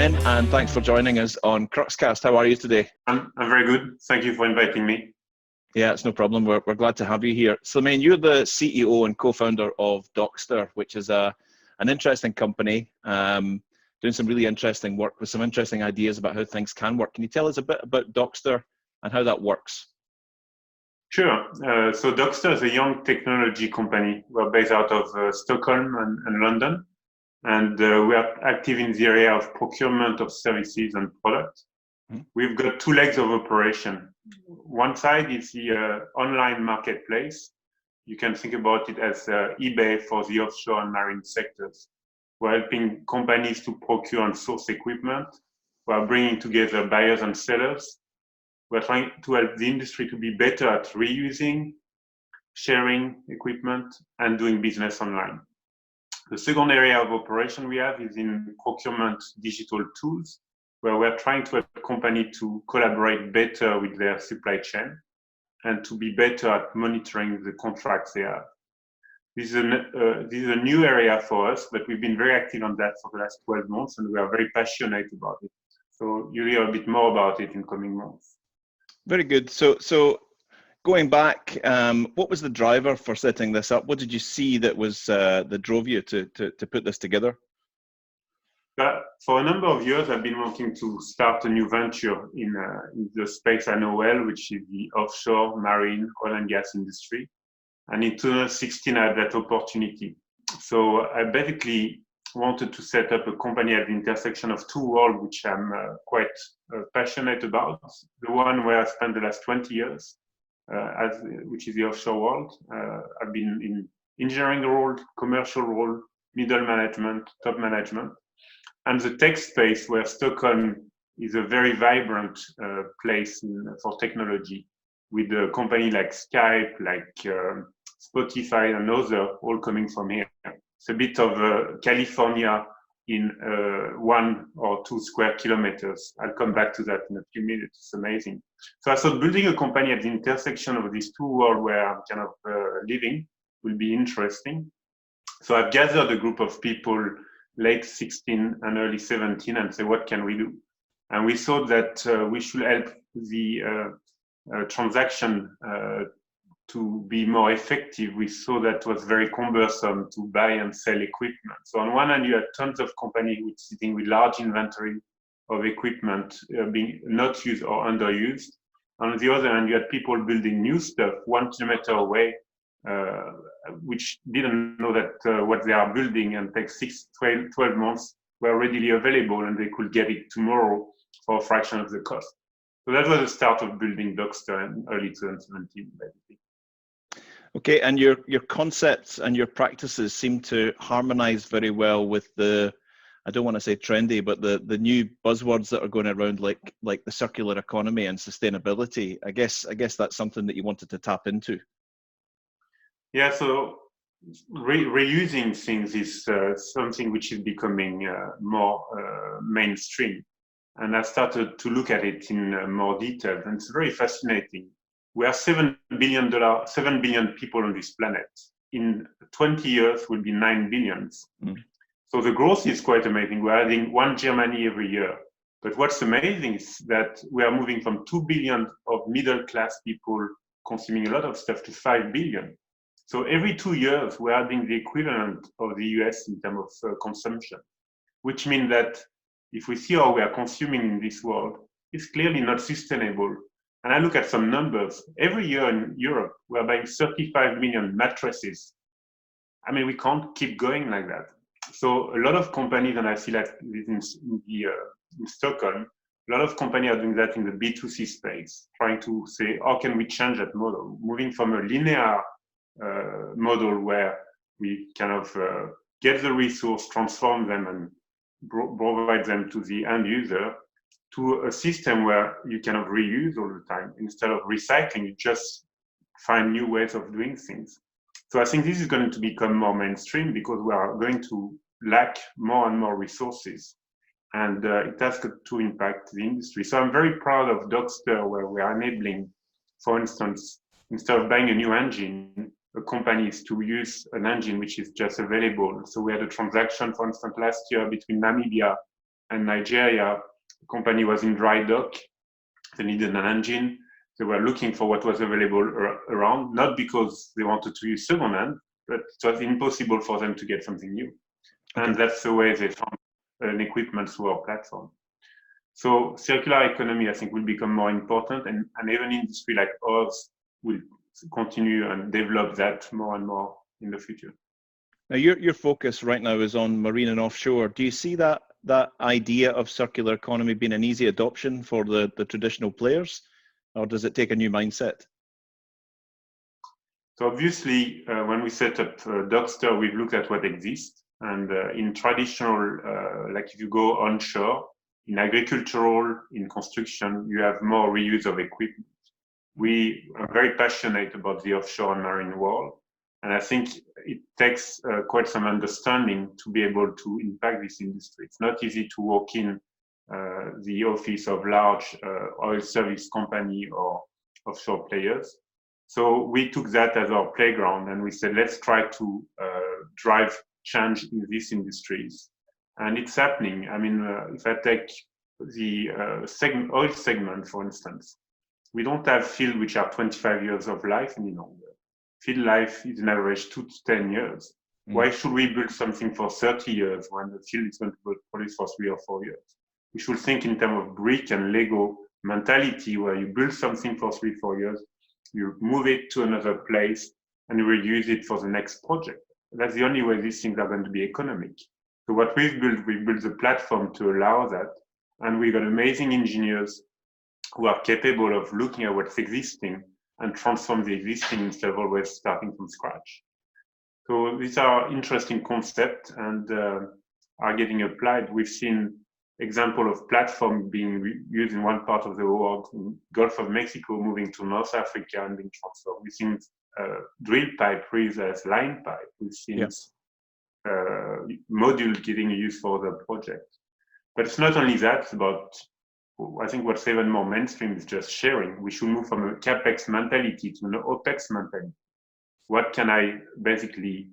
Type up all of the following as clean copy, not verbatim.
Slimane, and thanks for joining us on Crux Casts. How are you today? I'm very good. Thank you for inviting me. Yeah, it's no problem. We're glad to have you here. Slimane, you're the CEO and co-founder of Dockstr, which is an interesting company doing some really interesting work with some interesting ideas about how things can work. Can you tell us a bit about Dockstr and how that works? Sure. So Dockstr is a young technology company. We're based out of Stockholm and London, and we are active in the area of procurement of services and products. We've got two legs of operation. One side is the online marketplace. You can think about it as eBay for the offshore and marine sectors. We're helping companies to procure and source equipment. We're bringing together buyers and sellers. We're trying to help the industry to be better at reusing, sharing equipment, and doing business online. The second area of operation we have is in procurement digital tools, where we're trying to help companies to collaborate better with their supply chain and to be better at monitoring the contracts they have. This is a new area for us, but we've been very active on that for the last 12 months, and we are very passionate about it. So you'll hear a bit more about it in coming months. Very good. So going back, what was the driver for setting this up? What did you see that was that drove you to put this together? For a number of years, I've been wanting to start a new venture in the space I know well, which is the offshore, marine, oil and gas industry. And in 2016, I had that opportunity. So I basically wanted to set up a company at the intersection of two worlds, which I'm quite passionate about. The one where I spent the last 20 years, which is the offshore world. I've been in engineering role, commercial role, middle management, top management. And the tech space, where Stockholm is a very vibrant place for technology, with a company like Skype, like Spotify and others, all coming from here. It's a bit of California in 1 or 2 square kilometers. I'll come back to that in a few minutes. It's amazing. So I thought building a company at the intersection of these two worlds where I'm kind of living will be interesting. So I've gathered a group of people late 16 and early 17 and say, what can we do? And we thought that we should help the transaction to be more effective. We saw that it was very cumbersome to buy and sell equipment. So on one hand, you had tons of companies sitting with large inventory of equipment being not used or underused. On the other hand, you had people building new stuff 1 kilometer away, which didn't know that what they are building and take 12 months were readily available and they could get it tomorrow for a fraction of the cost. So that was the start of building Dockstr in early 2017, basically. Okay, and your concepts and your practices seem to harmonize very well with the, I don't want to say trendy, but the new buzzwords that are going around, like the circular economy and sustainability. I guess that's something that you wanted to tap into. Yeah, so reusing things is something which is becoming more mainstream. And I started to look at it in more detail, and it's very fascinating. We are 7 billion people on this planet. In 20 years, we'll be 9 billion. So the growth is quite amazing. We're adding 1 Germany every year. But what's amazing is that we are moving from 2 billion of middle-class people consuming a lot of stuff to 5 billion. So every 2 years, we're adding the equivalent of the US in terms of consumption, which means that if we see how we are consuming in this world, it's clearly not sustainable. And I look at some numbers. Every year in Europe, we're buying 35 million mattresses. I mean, we can't keep going like that. So a lot of companies, and I see that in Stockholm, a lot of companies are doing that in the B2C space, trying to say, how can we change that model? Moving from a linear model where we kind of get the resource, transform them, and provide them to the end user, to a system where you kind of reuse all the time. Instead of recycling, you just find new ways of doing things. So I think this is going to become more mainstream because we are going to lack more and more resources. And it has to impact the industry. So I'm very proud of Dockstr, where we are enabling, for instance, instead of buying a new engine, a company is to use an engine which is just available. So we had a transaction, for instance, last year between Namibia and Nigeria, a company was in dry dock. They needed an engine. They were looking for what was available around, not because they wanted to use second-hand, but it was impossible for them to get something new. Okay. And that's the way they found an equipment through our platform. So circular economy, I think, will become more important, and even industry like ours will continue and develop that more and more in the future. Now, your focus right now is on marine and offshore. Do you see that idea of circular economy being an easy adoption for the traditional players, or does it take a new mindset? So obviously, when we set up Dockstr, we've looked at what exists, and in traditional, like if you go onshore, in agricultural, in construction, you have more reuse of equipment. We are very passionate about the offshore and marine world, and I think it takes quite some understanding to be able to impact this industry. It's not easy to walk in the office of large oil service company or offshore players. So we took that as our playground, and we said, let's try to drive change in these industries. And it's happening. I mean, if I take the oil segment, for instance, we don't have fields which are 25 years of life any longer. Field life is an average 2 to 10 years. Why should we build something for 30 years when the field is going to produce for 3 or 4 years? We should think in terms of brick and Lego mentality, where you build something for 3 or 4 years, you move it to another place, and you reuse it for the next project. That's the only way these things are going to be economic. So what we built the platform to allow that, and we got amazing engineers who are capable of looking at what's existing and transform the existing instead of always starting from scratch. So these are interesting concepts and are getting applied. We've seen example of platform being used in one part of the world, in Gulf of Mexico, moving to North Africa and being transformed. We've seen drill pipe used as line pipe. We've seen module getting used for the project. But it's not only that, it's about, I think what's even more mainstream is just sharing. We should move from a CapEx mentality to an OpEx mentality. What can I basically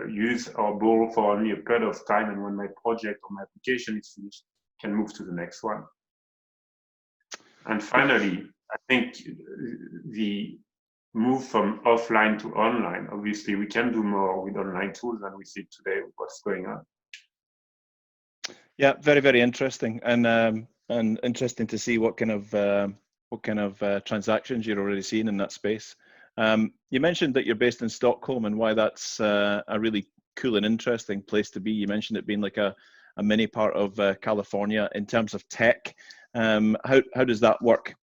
use or borrow for only a period of time, and when my project or my application is finished, can move to the next one. And finally, I think the move from offline to online, obviously we can do more with online tools than we see today with what's going on. Yeah, very, very interesting, and interesting to see what kind of transactions you're already seeing in that space. You mentioned that you're based in Stockholm, and why that's a really cool and interesting place to be. You mentioned it being like a mini part of California in terms of tech. How does that work?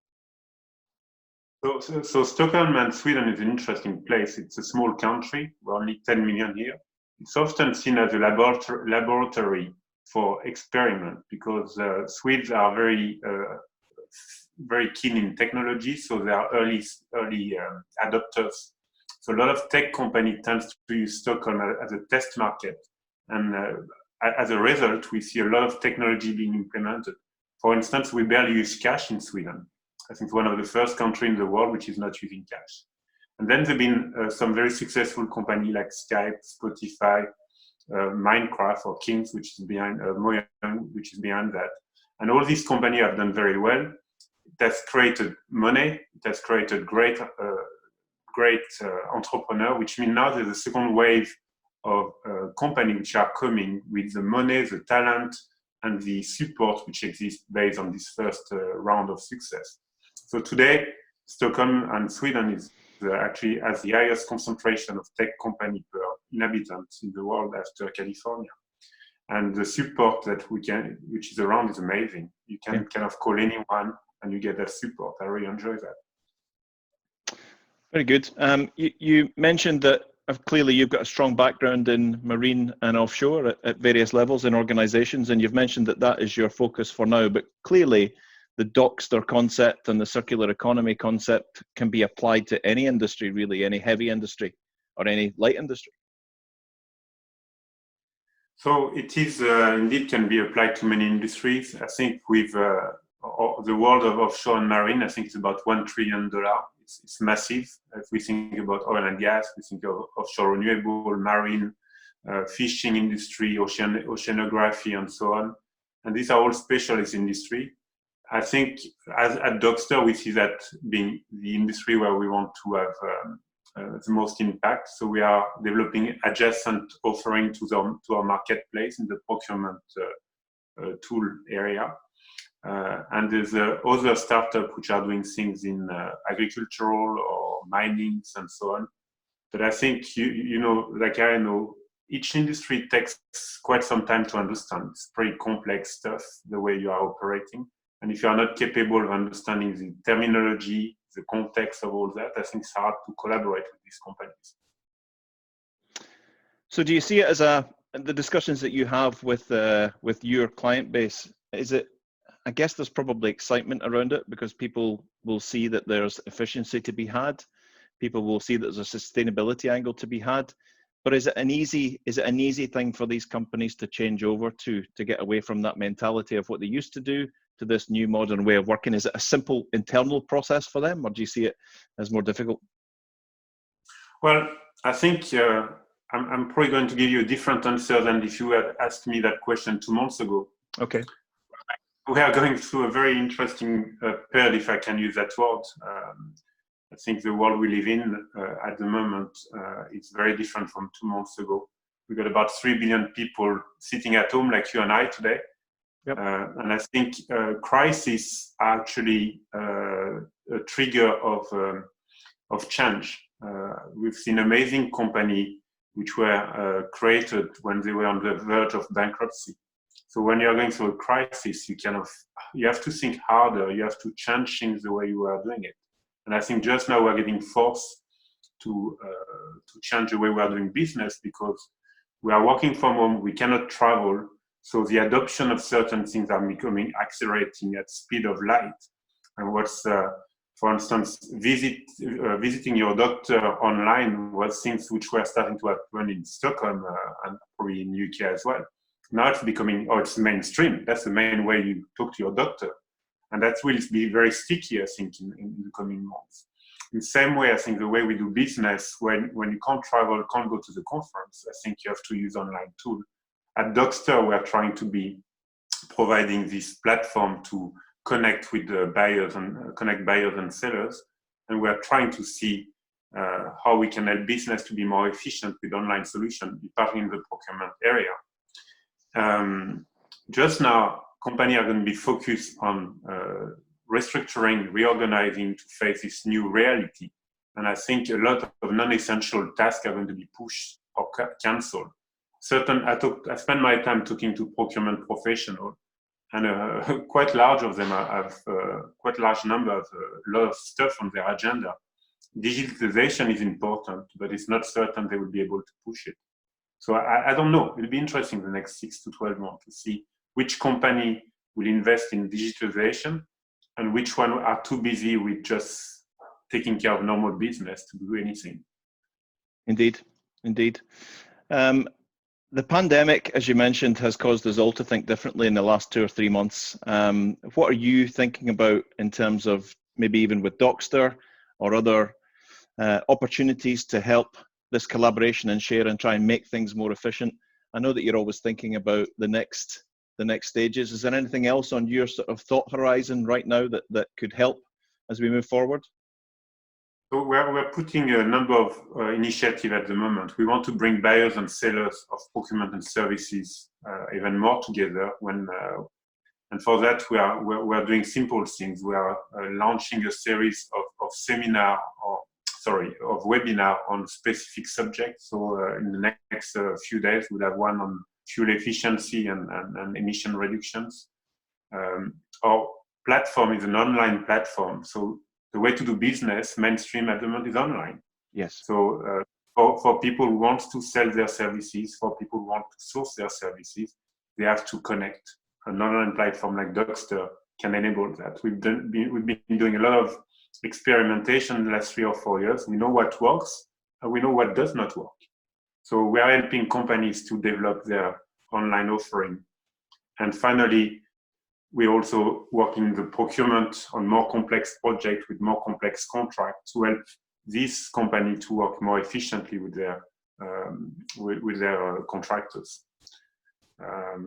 So Stockholm and Sweden is an interesting place. It's a small country. We're only 10 million here. It's often seen as a laboratory for experiment, because Swedes are very keen in technology, so they are early adopters. So a lot of tech company tends to use Stockholm as a test market, and as a result, we see a lot of technology being implemented. For instance, we barely use cash in Sweden. I think it's one of the first countries in the world which is not using cash. And then there've been some very successful companies like Skype, Spotify, Minecraft, or Kings, which is behind Mojang, which is behind that. And all these companies have done very well. It has created money. It has created great entrepreneur, which means now there's a second wave of companies which are coming with the money, the talent, and the support which exists based on this first round of success. So today, Stockholm and Sweden is actually has the highest concentration of tech company per inhabitant in the world after California. And the support that which is around is amazing. You can kind of call anyone and you get that support. I really enjoy that. Very good. You mentioned that clearly you've got a strong background in marine and offshore at various levels in organizations, and you've mentioned that that is your focus for now, but clearly the Dockstr concept and the circular economy concept can be applied to any industry, really, any heavy industry or any light industry. So it is indeed can be applied to many industries. I think with the world of offshore and marine, I think it's about $1 trillion. It's massive. If we think about oil and gas, we think of offshore renewable, marine, fishing industry, oceanography, and so on. and these are all specialist industry. I think at Dockstr, we see that being the industry where we want to have the most impact. So we are developing adjacent offering to our marketplace in the procurement tool area. And there's other startups which are doing things in agricultural or mining and so on. But I think, you know, like I know, each industry takes quite some time to understand. It's pretty complex stuff, the way you are operating. And if you are not capable of understanding the terminology, the context of all that, I think it's hard to collaborate with these companies. So do you see it as the discussions that you have with your client base, is it, I guess there's probably excitement around it because people will see that there's efficiency to be had. People will see that there's a sustainability angle to be had. But is it an easy thing for these companies to change over to get away from that mentality of what they used to do to this new modern way of working? Is it a simple internal process for them, or do you see it as more difficult? Well, I think I'm probably going to give you a different answer than if you had asked me that question 2 months ago. Okay. We are going through a very interesting period, if I can use that word. I think the world we live in at the moment is very different from 2 months ago. We've got about 3 billion people sitting at home like you and I today. Yep. And I think crises are actually a trigger of change. We've seen amazing companies which were created when they were on the verge of bankruptcy. So when you're going through a crisis, you have to think harder. You have to change things the way you are doing it. And I think just now we're getting forced to change the way we are doing business because we are working from home. We cannot travel. So the adoption of certain things are becoming accelerating at speed of light. And what's, for instance, visiting your doctor online was things which were starting to happen in Stockholm and probably in UK as well. Now it's becoming, it's mainstream. That's the main way you talk to your doctor. And that will be very sticky, I think, in the coming months. In the same way, I think the way we do business, when you can't travel, can't go to the conference, I think you have to use online tool. At Dockstr, we are trying to be providing this platform to connect with the buyers and connect buyers and sellers. And we are trying to see how we can help business to be more efficient with online solutions, partly in the procurement area. Just now, companies are going to be focused on restructuring, reorganizing to face this new reality. And I think a lot of non-essential tasks are going to be pushed or cancelled. I spend my time talking to procurement professionals, and quite large of them have quite large number of a lot of stuff on their agenda. Digitalization is important, but it's not certain they will be able to push it. So I don't know. It'll be interesting the next 6 to 12 months to see which company will invest in digitalization and which one are too busy with just taking care of normal business to do anything. Indeed. The pandemic, as you mentioned, has caused us all to think differently in the last 2 or 3 months. What are you thinking about in terms of maybe even with Dockstr or other opportunities to help this collaboration and share and try and make things more efficient? I know that you're always thinking about the next stages. Is there anything else on your sort of thought horizon right now that could help as we move forward? So we're putting a number of initiatives at the moment. We want to bring buyers and sellers of procurement and services even more together. And for that, we are doing simple things. We are launching a series of webinar on specific subjects. So in the next few days, we'll have one on fuel efficiency and emission reductions. Our platform is an online platform. So the way to do business, mainstream at the moment, is online. Yes. So for people who want to sell their services, for people who want to source their services, they have to connect. An online platform like Dockstr can enable that. We've been doing a lot of experimentation in the last 3 or 4 years. We know what works and we know what does not work. So we are helping companies to develop their online offering. And finally, we're also working in the procurement on more complex projects with more complex contracts to help this company to work more efficiently with their contractors.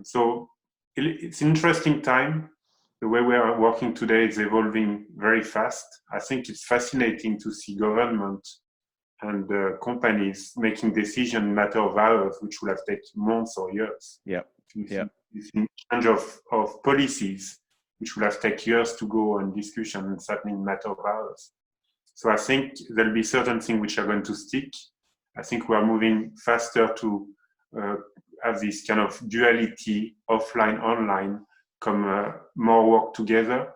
So it's an interesting time. The way we are working today is evolving very fast. I think it's fascinating to see government and companies making decisions in a matter of hours, which would have taken months or years. Yeah. This change of policies, which would have taken years to go on discussion, and certainly in a matter of hours. So I think there'll be certain things which are going to stick. I think we are moving faster to have this kind of duality, offline, online, come more work together.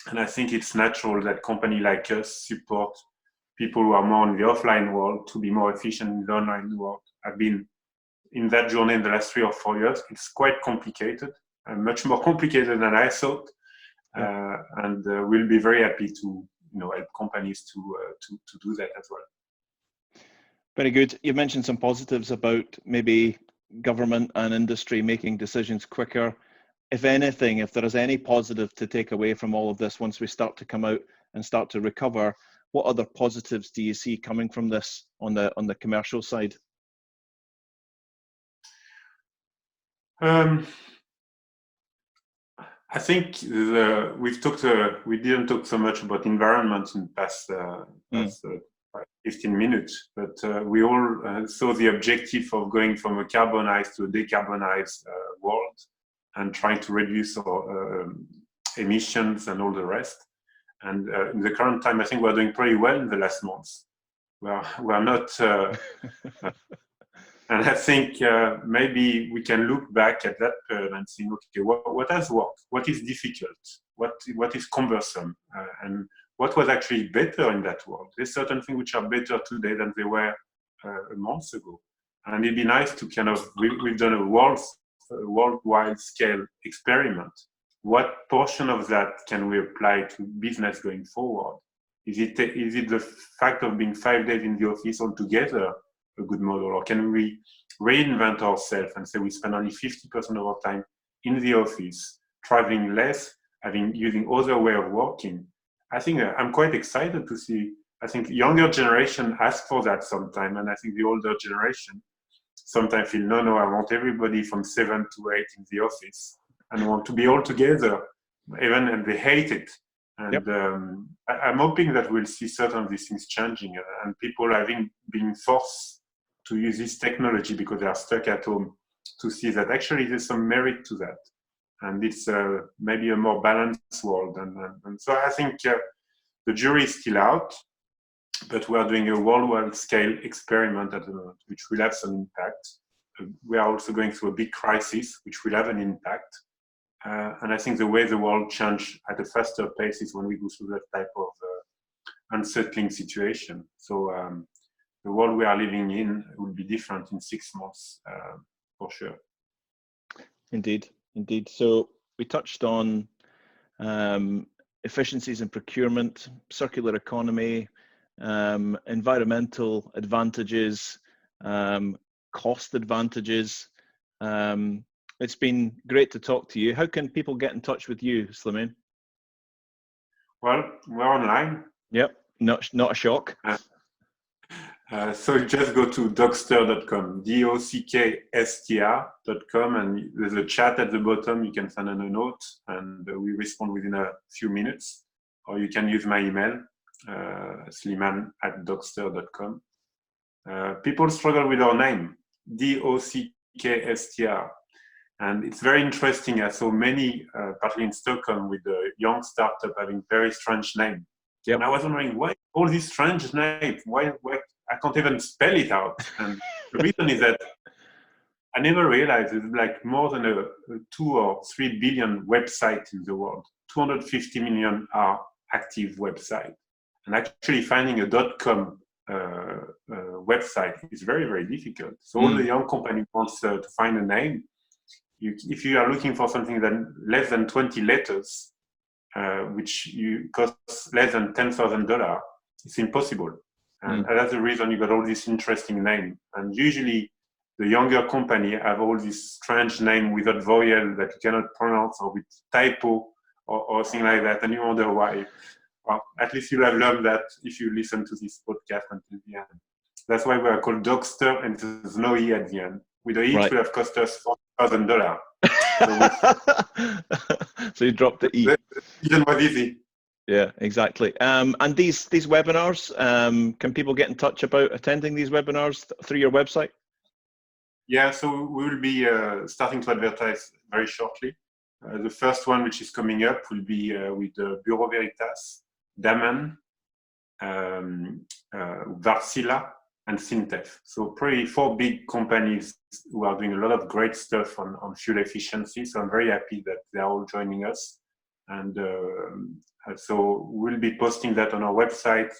And I think it's natural that companies like us support people who are more in the offline world to be more efficient in the online world. I've been in that journey in the last 3 or 4 years. It's quite complicated, and much more complicated than I thought. And we'll be very happy to help companies to do that as well. Very good. You mentioned some positives about maybe government and industry making decisions quicker. If anything, if there is any positive to take away from all of this, once we start to come out and start to recover, what other positives do you see coming from this on the commercial side? I think we didn't talk so much about environment in the past 15 minutes, but we all saw the objective of going from a carbonized to a decarbonized world and trying to reduce our emissions and all the rest. And in the current time, I think we're doing pretty well in the last months. We're not, and I think maybe we can look back at that period and think, okay, what has worked? What is difficult? What is cumbersome? And what was actually better in that world? There's certain things which are better today than they were a month ago. And it'd be nice to kind of, we've done a worldwide scale experiment. What portion of that can we apply to business going forward? Is it the fact of being 5 days in the office altogether a good model, or can we reinvent ourselves and say we spend only 50% of our time in the office, traveling less, using other way of working? I think I'm quite excited to see. I think younger generation ask for that sometime, and I think the older generation sometimes feel no, I want everybody from 7 to 8 in the office and want to be all together, and they hate it. And I'm hoping that we'll see certain of these things changing, and people been forced to use this technology because they are stuck at home, to see that actually there's some merit to that. And it's maybe a more balanced world. And so I think the jury is still out, but we are doing a worldwide scale experiment at the moment, which will have some impact. We are also going through a big crisis, which will have an impact. And I think the way the world changes at a faster pace is when we go through that type of unsettling situation. So the world we are living in will be different in 6 months, for sure. Indeed. So we touched on efficiencies in procurement, circular economy, environmental advantages, cost advantages. It's been great to talk to you. How can people get in touch with you, Slimane? Well, we're online. Yep, not a shock. So you just go to dockstr.com, dockstr.com, and there's a chat at the bottom. You can send in a note, and we respond within a few minutes. Or you can use my email, slimane@dockstr.com. People struggle with our name, Dockstr. And it's very interesting. I saw many, partly in Stockholm, with the young startup having very strange name. Yep. And I was wondering, why all these strange names? Why I can't even spell it out? And the reason is that I never realized there's like more than a 2 or 3 billion websites in the world. 250 million are active websites. And actually finding a .com website is very, very difficult. So all the young company wants to find a name. If you are looking for something that less than 20 letters, which costs less than $10,000, it's impossible. And that's the reason you got all this interesting name. And usually the younger company have all this strange name without vowel that you cannot pronounce, or with typo or thing like that. And you wonder why. Well, at least you'll have learned that if you listen to this podcast until the end. That's why we are called Dockstr, and there's no E at the end. With the E, it would have cost us $4,000. So you dropped the E. The decision was easy. Yeah, exactly. And these webinars, can people get in touch about attending these webinars through your website? Yeah, so we will be starting to advertise very shortly. The first one, which is coming up, will be with Bureau Veritas, Daman, Varsila, and Sintef. So probably 4 big companies who are doing a lot of great stuff on fuel efficiency. So I'm very happy that they're all joining us. And so we'll be posting that on our website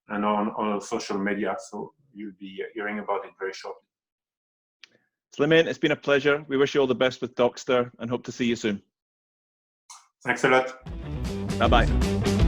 and on our social media. So you'll be hearing about it very shortly. Slimane, it's been a pleasure. We wish you all the best with Dockstr and hope to see you soon. Thanks a lot. Bye-bye.